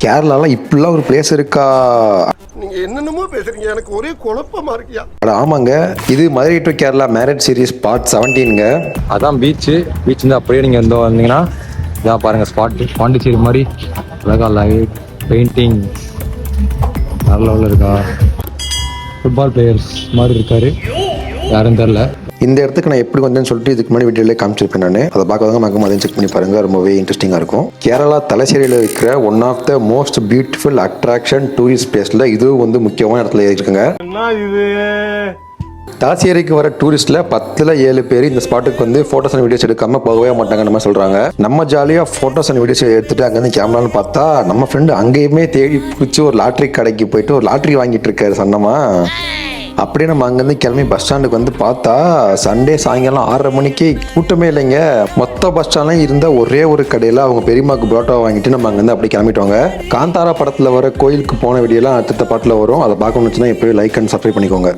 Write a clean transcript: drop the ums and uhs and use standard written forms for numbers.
கேரளால இப்படிலாம் ஒரு பிளேஸ் இருக்கா? நீங்க என்னென்னமோ பேசுறீங்க, எனக்கு ஒரே குழப்பமா இருக்கியா. அட ஆமாங்க, இது Madurai to Kerala marriage series part 17ங்க. அதான் பீச் அப்படியே நீங்கள் வந்தீங்கன்னா இதான் பாருங்க ஸ்பாட் பாண்டிச்சேரி மாதிரி அழகா லைட் பெயிண்டிங் நல்ல லெவலில் இருக்கா. ஃபுட்பால் பிளேயர்ஸ் மாதிரி இருக்காரு, யாரும் தெரில. இந்த இடத்துக்கு நான் எப்படி வந்தேன்னு சொல்லிட்டு இதுக்கு முன்னாடி வீடியோல காமிச்சிருப்பேன். நான் அதை பார்க்கறவங்க மறக்காம அதையும் செக் பண்ணி பாருங்க, ரொம்பவே இன்ட்ரெஸ்டிங்காக இருக்கும். கேரளா தலைச்சேரியில் இருக்கிற one of the most beautiful attraction tourist பிளேஸில் இதுவும் வந்து முக்கியமான இடத்துல இருக்குங்க. தலைச்சேரிக்கு வர டூரிஸ்ட்ல 10ல் 7 பேர் இந்த ஸ்பாட்டுக்கு வந்து போட்டோஸ் அண்ட் வீடியோஸ் எடுக்காம போகவே மாட்டாங்க நம்ம சொல்றாங்க. நம்ம ஜாலியா போட்டோஸ் அண்ட் வீடியோஸ் எடுத்துட்டு அங்கேருந்து கேமரான்னு பார்த்தா நம்ம ஃப்ரெண்டு அங்கேயுமே தேடி பிடிச்சி ஒரு லாட்ரி கடைக்கு போயிட்டு ஒரு லாட்ரி வாங்கிட்டு இருக்காரு சொன்னமா. அப்படியே நம்ம அங்கேருந்து கிளம்பி பஸ் ஸ்டாண்டுக்கு வந்து பார்த்தா சண்டே சாயங்காலம் 6:30 மணிக்கு கூட்டமே இல்லைங்க. மொத்த பஸ் ஸ்டாண்ட்லாம் இருந்த ஒரே ஒரு கடையில் அவங்க பெரியமாக்கு புரோட்டா வாங்கிட்டு நம்ம அங்கேருந்து அப்படி கிளம்பிட்டோங்க. காந்தாரா படத்தில் வர கோயிலுக்கு போன வீடியோலாம் அடுத்த பாட்டில் வரும், அதை பார்க்கணும்னு வச்சுன்னா எப்போயும் லைக் அண்ட் சப்ஸ்கிரைப் பண்ணிக்கோங்க.